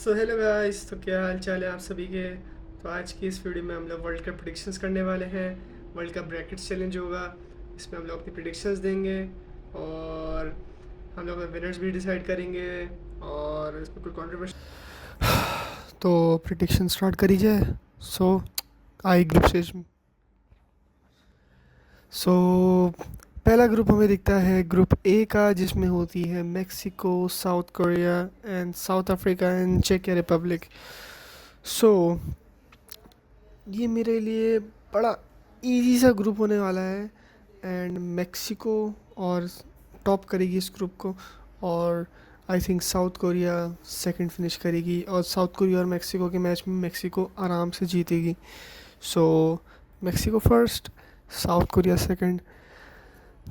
So hello guys, तो क्या हाल चाल है आप सभी के। तो आज की इस वीडियो में हम लोग वर्ल्ड कप प्रिडिक्शंस करने वाले हैं। वर्ल्ड कप ब्रैकेट्स चैलेंज होगा। इसमें हम लोग अपनी प्रिडिक्शंस देंगे और हम लोग विनर्स भी डिसाइड करेंगे। और इसमें कोई कंट्रीब्यूशन तो प्रिडिक्शन स्टार्ट करी जाए। सो आई ग्रुप स्टेज। सो पहला ग्रुप हमें दिखता है ग्रुप ए का, जिसमें होती है Mexico, South Korea and South Africa and चेक रिपब्लिक। सो ये मेरे लिए बड़ा इजी सा ग्रुप होने वाला है। एंड मेक्सिको और टॉप करेगी इस ग्रुप को। और I think South Korea second finish करेगी, और साउथ कोरिया और मेक्सिको के मैच में मेक्सिको आराम से जीतेगी। So Mexico first, South Korea second,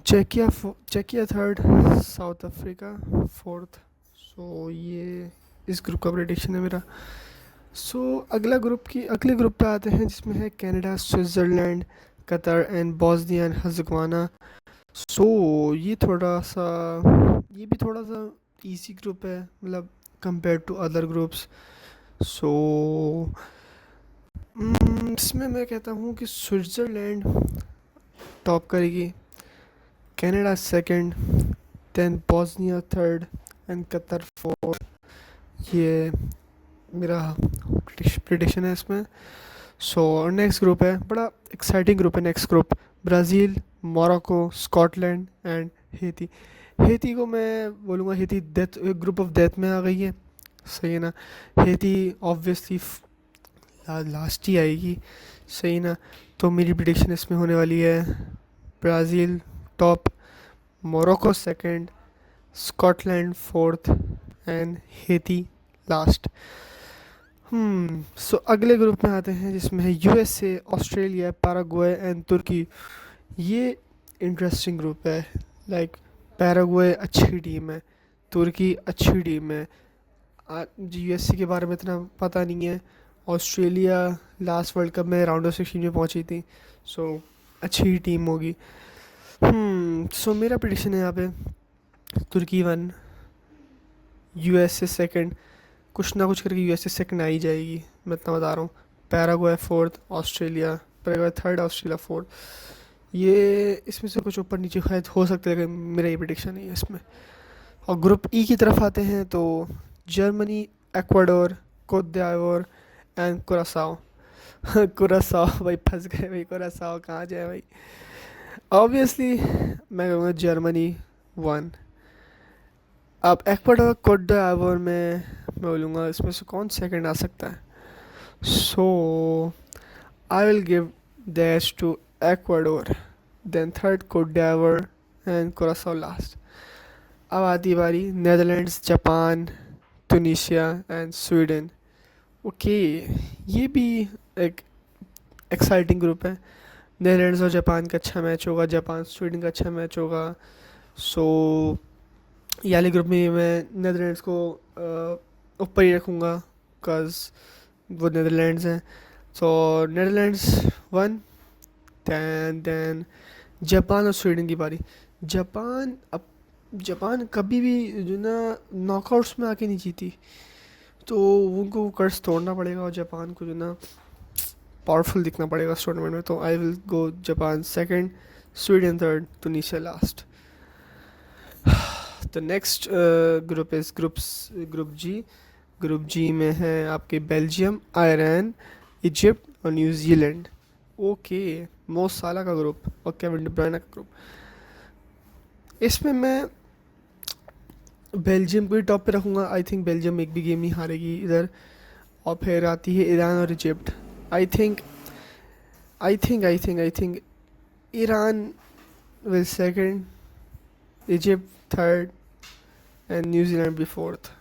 चेकिया third, South Africa fourth. So ये इस ग्रुप का प्रेडिक्शन है मेरा। अगले ग्रुप पे आते हैं, जिसमें है Canada, Switzerland, Qatar and Bosnia and Herzegovina. So ये भी थोड़ा सा इजी ग्रुप है, मतलब compare to other groups. So इसमें मैं कहता हूँ कि स्विट्ज़रलैंड टॉप करेगी, Canada second, then Bosnia third and Qatar fourth. ये मेरा प्रिडिक्शन है इसमें। सो नेक्स्ट ग्रुप है, बड़ा एक्साइटिंग ग्रुप है। Next group Brazil, Morocco, Scotland and Haiti. Haiti को मैं बोलूँगा, Haiti death group of death में आ गई है। सही है ना। हेती ऑब्वियसली लास्ट ही आएगी। सही ना। तो मेरी प्रिडिक्शन इसमें होने वाली है Brazil top, Morocco second, Scotland fourth and Haiti last. So अगले ग्रुप में आते हैं, जिसमें है USA, Australia, Paraguay and Turkey. ये इंटरेस्टिंग ग्रुप है। लाइक पैराग्वे अच्छी टीम है, तुर्की अच्छी टीम है। यूएसए के बारे में इतना पता नहीं है। ऑस्ट्रेलिया लास्ट वर्ल्ड कप में राउंड ऑफ 16 में पहुंची थी। सो अच्छी ही टीम होगी। सो मेरा प्रिडिक्शन है यहाँ पे तुर्की वन, यूएसए सेकंड, कुछ ना कुछ करके यूएसए सेकंड आ ही जाएगी, मैं इतना बता रहा हूँ। Paraguay fourth, Australia, Paraguay third, Australia fourth. ये इसमें से कुछ ऊपर नीचे शायद हो सकता है, लेकिन मेरा ये प्रिडिक्शन नहीं है इसमें। और ग्रुप ई की तरफ आते हैं तो जर्मनी, एक्वाडोर, कोत दीवोर एंड कुरासाओ। कुरासाओ भाई, फंस गए भाई। कुरासाओ कहाँ जाए भाई। ऑब्वियसली मैं कहूँगा जर्मनी वन। अब एक्वाडोर, कोत दीवोर में मैं बोलूँगा इसमें से कौन सेकंड आ सकता है। So I will give dash to Ecuador, then third Cote d'Ivoire and Curacao last. अब आती बारी Netherlands, Japan, Tunisia and Sweden. Okay, ये भी एक एक्साइटिंग ग्रुप है। नेदरलैंड्स और जापान का अच्छा मैच होगा, जापान स्वीडन का अच्छा मैच होगा। सो ये वाले ग्रुप में मैं नेदरलैंड्स को ऊपर ही रखूँगा, बिकॉज वो नेदरलैंड्स हैं। सो नेदरलैंड्स वन, देन जापान और स्वीडन की बारी। जापान कभी भी जो ना नॉकआउट्स में आके नहीं जीती, तो उनको कर्ज तोड़ना पड़ेगा और जापान को जो ना पावरफुल दिखना पड़ेगा इस टूर्नामेंट में। तो I will go Japan second, Sweden third, Tunisia last. The next group is group G. Group G में है आपके बेल्जियम, आयरलैंड, इजिप्ट और न्यूजीलैंड। ओके, मो साला का ग्रुप और केविन डी ब्रुयने का ग्रुप। इसमें मैं बेल्जियम को ही टॉप पे रखूँगा। आई थिंक बेल्जियम एक भी गेम नहीं हारेगी इधर। और फिर आती है ईरान और Egypt. I think I think Iran will second, Egypt third and New Zealand भी फोर्थ।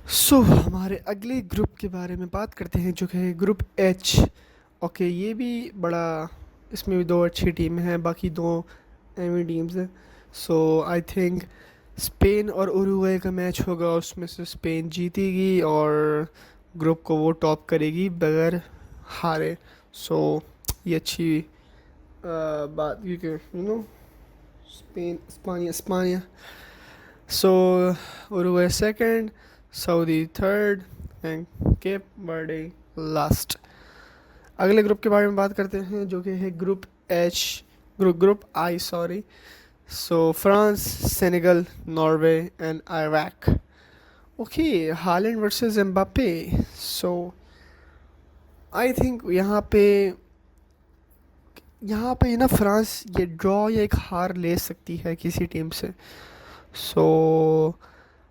सो हमारे अगले ग्रुप के बारे में बात करते हैं, जो कि है ग्रुप एच। ओके, ये भी बड़ा, इसमें भी दो अच्छी टीम हैं, बाकी दो एवं टीम्स हैं। सो आई थिंक स्पेन और उरुग्वे का मैच होगा, उसमें से स्पेन जीतेगी और ग्रुप को वो टॉप करेगी बगैर हारे। सो ये अच्छी बात, क्योंकि Spain, España. So Uruguay second, Saudi third and Cape Verde last. अगले ग्रुप के बारे में बात करते हैं जो कि है group H, group I sorry. So France, Senegal, Norway and Iraq. Okay, Holland versus Mbappe. So I think यहाँ पे ना फ्रांस ये ड्रॉ या एक हार ले सकती है किसी टीम से। So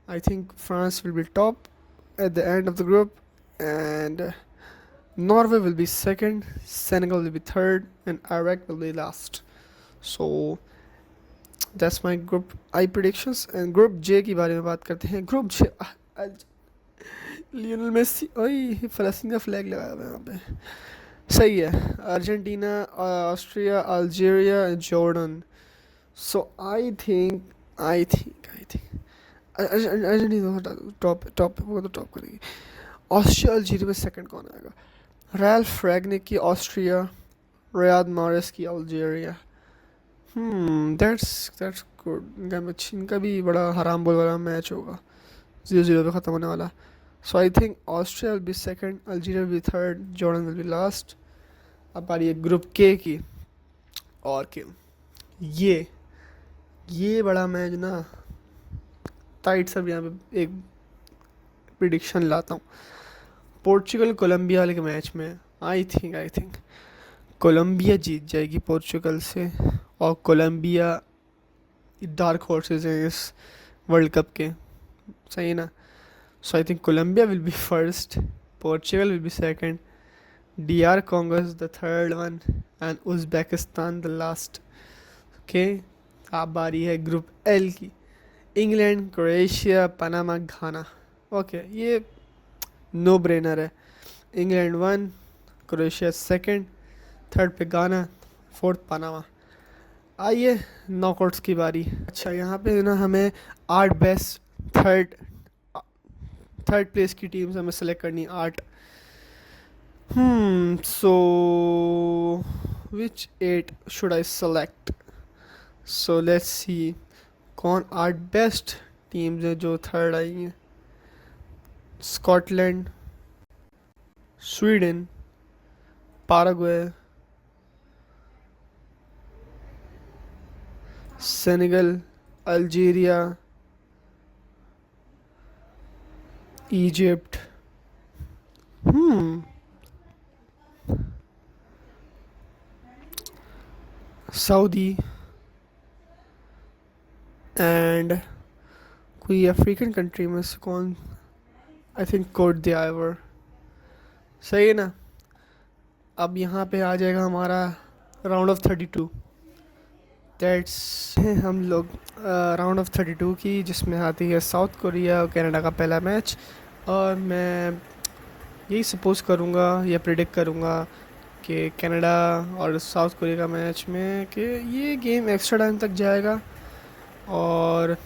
I think France will be top at the end of the group, and Norway will be second, Senegal will be third, and Iraq will be last. So that's my group I predictions. And group J की बारे में बात करते हैं। Group J, Lionel Messi, ओए फ़लस्तीन का flag लगाया हुआ है यहाँ पे, सही है। Argentina, Austria, Algeria, Jordan. So I think Argentina top top, वो तो टॉप करेगी। ऑस्ट्रिया अल्जीरिया में सेकंड कौन आएगा? रैल्फ रैगनिक की ऑस्ट्रिया, रियाद मारेस की अल्जीरिया। That's good. इनका भी बड़ा हराम बोल वाला मैच होगा, 0-0 पे ख़त्म होने वाला। So I think Austria will be second, Algeria will be third, Jordan will be last. अब आ रही है ग्रुप के की, और के ये बड़ा मैच ना टाइट। सब यहाँ पे एक प्रिडिक्शन लाता हूँ। पोर्चुगल कोलंबिया वाले के मैच में आई थिंक कोलंबिया जीत जाएगी पोर्चुगल से, और कोलंबिया डार्क हॉर्सेस हैं इस वर्ल्ड कप के, सही है ना? So I think Colombia will be first, Portugal will be second, DR Congo is the third one, and Uzbekistan the last. Okay, अब बारी है ग्रुप एल की। England, Croatia, Panama, Ghana. Okay, ये no brainer है। England 1, Croatia second, third पे Ghana, fourth Panama. आइए knockouts की बारी। अच्छा, यहाँ पे ना हमें 8 बेस्ट थर्ड प्लेस की टीम्स हमें सेलेक्ट करनी, 8। So which 8 should I select? So let's see कौन 8 बेस्ट टीम्स हैं जो थर्ड आई हैं। Scotland, Sweden, Paraguay, Senegal, Algeria, Egypt, Saudi, and कोई अफ्रीकन कंट्री में से कौन? आई थिंक कोट द'आइवोर, सही है ना? अब यहाँ पे आ जाएगा हमारा राउंड ऑफ 32। दैट्स हम लोग राउंड ऑफ 32 की, जिसमें आती है साउथ कोरिया और कनाडा का पहला मैच। और मैं यही सपोज करूँगा या प्रिडिक्ट करूँगा कि कनाडा और साउथ कोरिया का मैच में कि ये गेम एक्स्ट्रा टाइम तक जाएगा और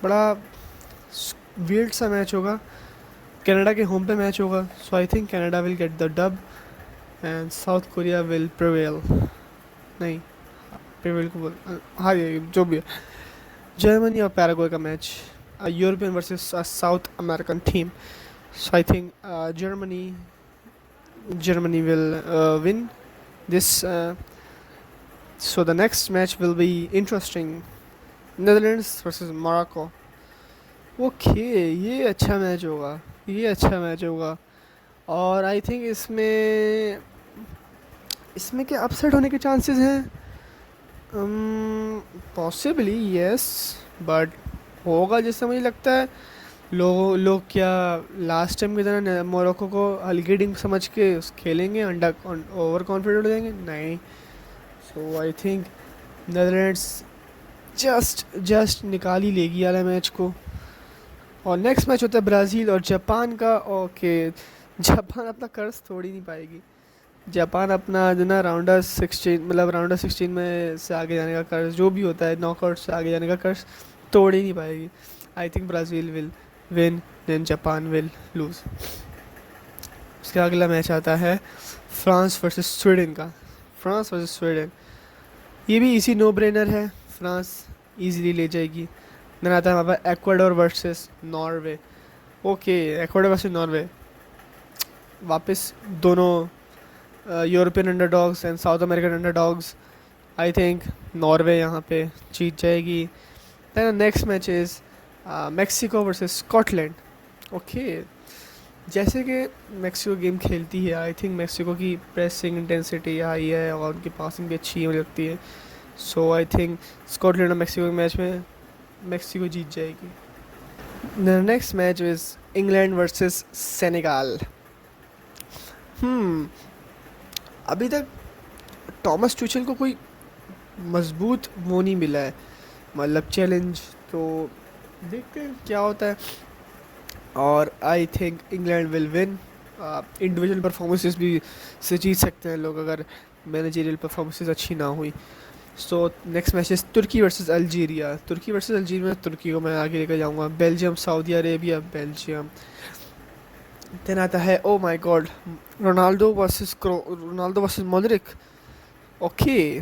बड़ा वियर्ड सा मैच होगा। कनाडा के होम पे मैच होगा। So I think Canada will get the dub and South Korea will prevail. नहीं, प्रिवेल को बोल, हाँ ये जो भी है। जर्मनी और पैराग्वे का match, European versus south American team. So I think Germany will win this. So the next match will be interesting. Netherlands versus Morocco. Okay, ये अच्छा मैच होगा। और आई थिंक इसमें क्या अपसेट होने के चांसेस हैं? पॉसिबली यस, बट होगा जैसे मुझे लगता है। लोग क्या लास्ट टाइम की तरह मोरक्को को हल्की टीम समझ के खेलेंगे, ओवर कॉन्फिडेंट हो जाएंगे? नहीं। सो आई थिंक नेदरलैंड्स जस्ट निकाल ही लेगी वाला मैच को। और नेक्स्ट मैच होता है ब्राज़ील और जापान का। ओके, जापान अपना कर्ज तोड़ ही नहीं पाएगी। जापान अपना जो ना राउंड ऑफ 16 में से आगे जाने का कर्ज, जो भी होता है नॉकआउट से आगे जाने का कर्ज, तोड़ ही नहीं पाएगी। I think Brazil will win, then Japan will lose. उसके अगला मैच आता है फ्रांस वर्सेस स्वीडन का। फ्रांस वर्सेस स्वीडन, ये भी इसी नो ब्रेनर है, फ्रांस इजीली ले जाएगी। देन आता है हमारे पास Ecuador versus Norway. Okay, Ecuador versus Norway. वापस दोनों European underdogs and South American underdogs. I think Norway यहाँ पे जीत जाएगी। Then next match is Mexico versus Scotland. Okay, जैसे कि मेक्सिको गेम खेलती है, आई थिंक मेक्सिको की प्रेसिंग इंटेंसिटी हाई है और उनकी पासिंग भी अच्छी मुझे लगती है। सो आई थिंक स्कॉटलैंड और मेक्सिको के मैच में मेक्सिको जीत जाएगी। The next match is England versus Senegal. हम्म अभी तक टॉमस टूचल को कोई मजबूत वो नहीं मिला है, मतलब चैलेंज। तो देखते हैं क्या होता है। और I think England will win. Individual performances भी से जीत सकते हैं लोग अगर मैनेजरियल परफॉर्मेंसेस अच्छी ना हुई। So next match is Turkey versus Algeria. Turkey versus Algeria में तुर्की को मैं आगे लेकर जाऊंगा। Belgium Saudi Arabia, Belgium. Then आता है oh my God, Ronaldo versus Modric. Okay,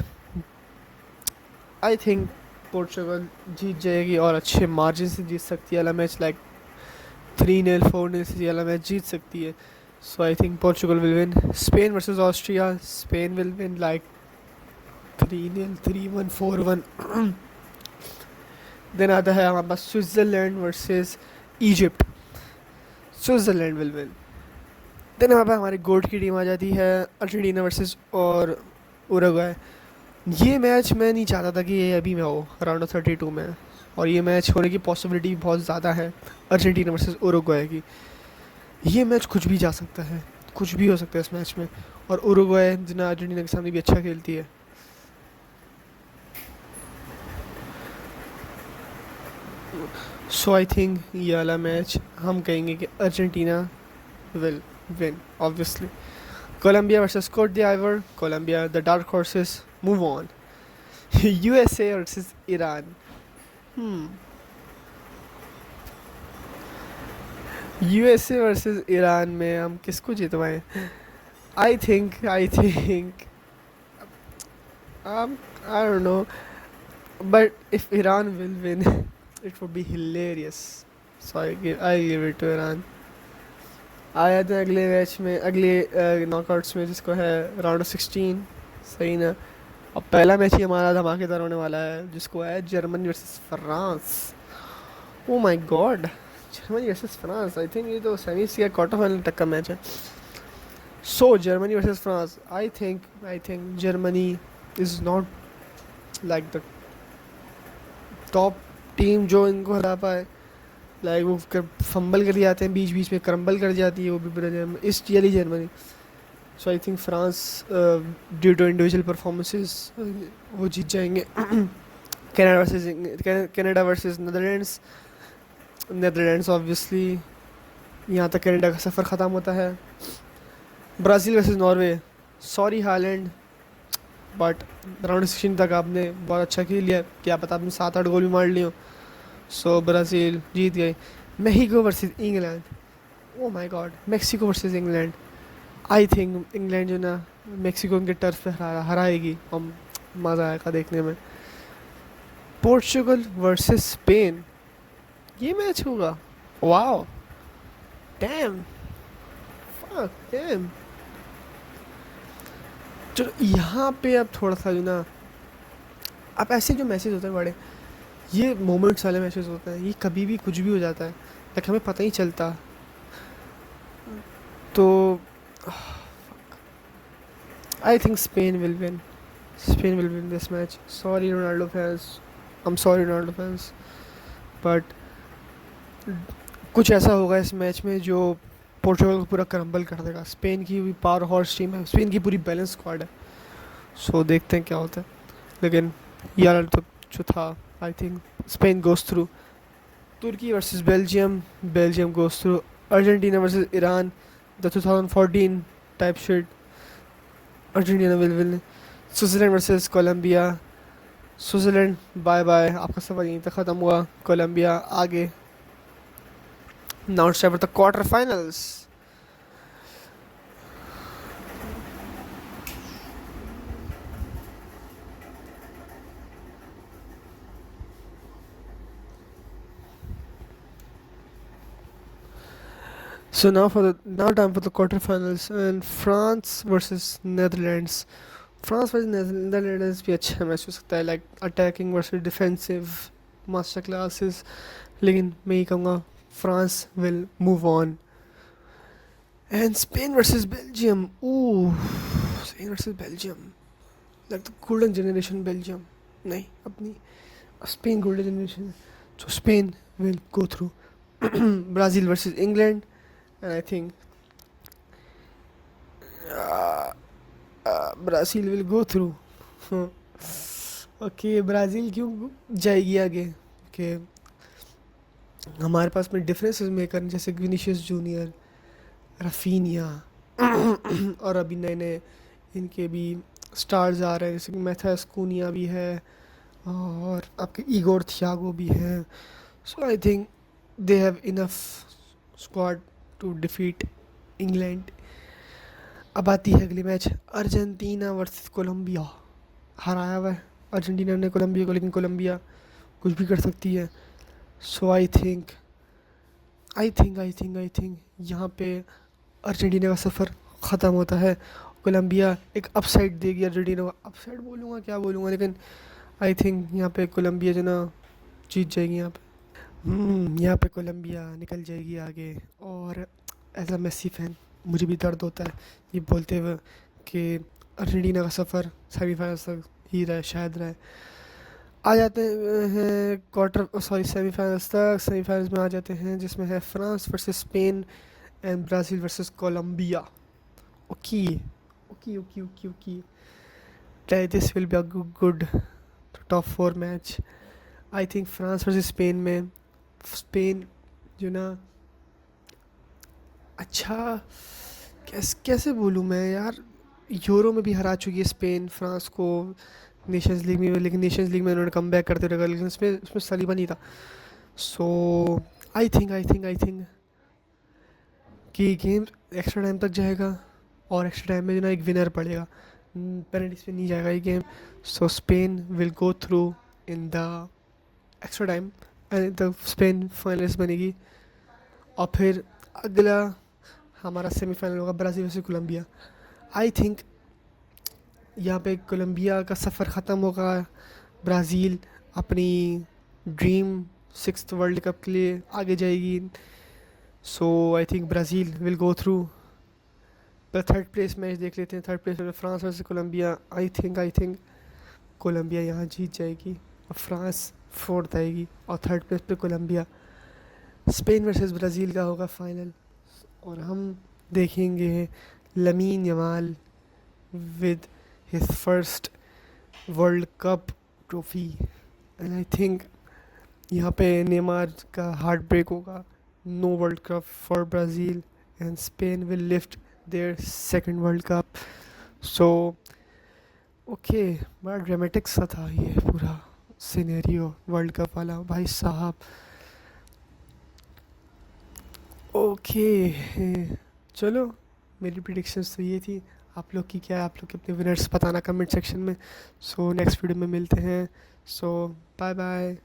I think Portugal जीत जाएगी और अच्छे मार्जिन से जीत सकती है। अला मैच लाइक 3-0 4-0 से अला मैच जीत सकती है। So I think Portugal will win. Spain versus Austria, Spain will win like 3-0 3-1 4-1। Then आता है हमारे पास Switzerland versus Egypt. Switzerland will win. Then हमारे पास हमारी गोट की टीम आ जाती है, अर्जेंटीना वर्सेस और उरुग्वे। ये मैच मैं नहीं चाहता था कि ये अभी में हो, राउंड ऑफ 32 में। और ये मैच होने की पॉसिबिलिटी बहुत ज़्यादा है अर्जेंटीना वर्सेस उरुग्वे की। ये मैच कुछ भी जा सकता है, कुछ भी हो सकता है इस मैच में। और उरुग्वे जिन्हें अर्जेंटीना के सामने भी अच्छा खेलती है। सो आई थिंक ये वाला मैच हम कहेंगे कि Argentina will win obviously. Colombia versus Cote d'Ivoire, Colombia the dark horses move on. USA versus Iran. USA versus Iran में हम किसको जितवाएं? I think I don't know, but if Iran will win it would be hilarious. So I give it to Iran. आ जाते हैं अगले match में, अगले नॉकआउट्स में, जिसको है राउंड ऑफ 16। सही ना। अब पहला मैच ही हमारा धमाकेदार होने वाला है, जिसको है Germany versus France. O my God, Germany versus France. I think ये तो सेमीज या क्वार्टर फाइनल तक का मैच है। So Germany versus France, I think Germany is not like the top team जो इनको हरा पाए। लाइक वो फंबल कर जाते हैं, बीच बीच में क्रम्बल कर जाती है वो भी ब्राजील इस वाली Germany. So I think France due to individual performances वो जीत जाएंगे। Canada versus Netherlands. Netherlands obviously, यहाँ तक कनाडा का सफ़र ख़त्म होता है। Brazil versus Norway. Sorry Holland, but round 16 तक आपने बहुत अच्छा खेल लिया, क्या पता आपने 7-8 गोल भी मार लिए हो। सो ब्राज़ील जीत गई। Mexico versus England. O my God, Mexico versus England. I think England जो ना मेक्सिको के टर्फ पे हराएगी और मज़ा आएगा देखने में। पोर्चुगल वर्सेस स्पेन, ये मैच होगा। Wow, dam, fuck dam. चलो यहाँ पे अब थोड़ा सा जो ना, अब ऐसे जो मैचेस होते हैं बड़े, ये मोमेंट्स वाले मैचेस होते हैं, ये कभी भी कुछ भी हो जाता है, तक हमें पता ही चलता। तो आई think Spain will win. Spain will win this match. Sorry Ronaldo fans, I am sorry Ronaldo fans, but कुछ ऐसा होगा इस मैच में जो पोर्चुगल को पूरा क्रम्बल कर देगा। स्पेन की भी पावर हॉर्स टीम है, स्पेन की पूरी बैलेंस स्क्वाड है। सो देखते हैं क्या होता है, लेकिन यार तो जो था, I think Spain goes through. तुर्की versus Belgium, Belgium goes through. Argentina versus Iran, the 2014 type shit, Argentina will win. Switzerland versus Colombia, Switzerland bye bye, आपका सफ़र यहीं तक ख़त्म हुआ। कोलंबिया आगे। Now it's time for the quarter finals. So now time for the quarterfinals and France versus Netherlands. France versus Netherlands भी अच्छा match हो सकता है, like attacking versus defensive master classes, लेकिन मैं ये कहूँगा France will move on. And Spain versus Belgium. Oh, Spain versus Belgium, like the golden generation Belgium. नहीं, अपनी Spain golden generation. So Spain will go through. Brazil versus England, and I think Brazil will go through. Okay, Brazil क्यों जाएगी आगे? Okay, हमारे पास में differences maker जैसे Vinicius junior, Raphinha, और अभी नए नए इनके भी स्टार्स आ रहे हैं, जैसे कि मैथास कूनिया भी है और आपके इगोर थियागो भी हैं. So I think they have enough squad to defeat England. अब आती है अगली मैच, अर्जेंटीना वर्सेस कोलंबिया. हराया हुआ है अर्जेंटीना ने कोलंबिया को, लेकिन कोलंबिया कुछ भी कर सकती है. सो आई थिंक यहाँ पे अर्जेंटीना का सफ़र ख़त्म होता है. कोलंबिया एक अपसाइड देगी अर्जेंटीना को. अपसाइड बोलूँगा क्या बोलूँगा, लेकिन आई थिंक यहाँ पे कोलंबिया जो ना जीत जाएगी यहाँ पे. यहाँ पे कोलंबिया निकल जाएगी आगे. और एज अ मेसी फैन मुझे भी दर्द होता है ये बोलते हुए कि अर्जेंटीना का सफ़र सेमीफाइनल तक ही रहे, शायद रहे. आ जाते हैं सेमीफाइनल्स तक. सेमीफाइनल्स में आ जाते हैं जिसमें है France versus Spain and Brazil versus Colombia. Okay okay okay okay okay, this will be a good top four match. I think France versus Spain में स्पेन जो ना अच्छा, कैसे बोलूँ मैं यार, यूरो में भी हरा चुकी है स्पेन फ्रांस को नेशंस लीग में, लेकिन नेशंस लीग में उन्होंने कम बैक करते रखा, लेकिन उसमें सलीबा नहीं था. सो आई थिंक कि गेम एक्स्ट्रा टाइम तक जाएगा और एक्स्ट्रा टाइम में जो ना एक विनर पड़ेगा. पेनल्टीज पे नहीं जाएगा ये game. So Spain will go through in the extra time and the Spain finalist बनेगी. और फिर अगला हमारा सेमीफाइनल होगा Brazil versus Colombia. I think यहाँ पे कोलंबिया का सफ़र ख़त्म होगा. ब्राज़ील अपनी ड्रीम सिक्स्थ वर्ल्ड कप के लिए आगे जाएगी. So I think Brazil will go through. पर थर्ड प्लेस मैच देख लेते हैं. थर्ड प्लेस में France versus Colombia. I think Colombia यहाँ जीत जाएगी और फ्रांस फोर्थ आएगी, और थर्ड प्लेस पे कोलंबिया. स्पेन वर्सेस ब्राज़ील का होगा फाइनल, और हम देखेंगे Lamine Yamal with his first world cup trophy. And I think यहाँ पे नेमार का हार्ट ब्रेक होगा. No world cup for Brazil and Spain will lift their second world cup. So okay, बड़ा ड्रामेटिक सा था ये पूरा सिनेरियो वर्ल्ड कप वाला भाई साहब. ओके, चलो, मेरी प्रिडिक्शंस तो ये थी. आप लोग की क्या है? आप लोग के अपने विनर्स बताना कमेंट सेक्शन में. सो नेक्स्ट वीडियो में मिलते हैं. सो बाय बाय.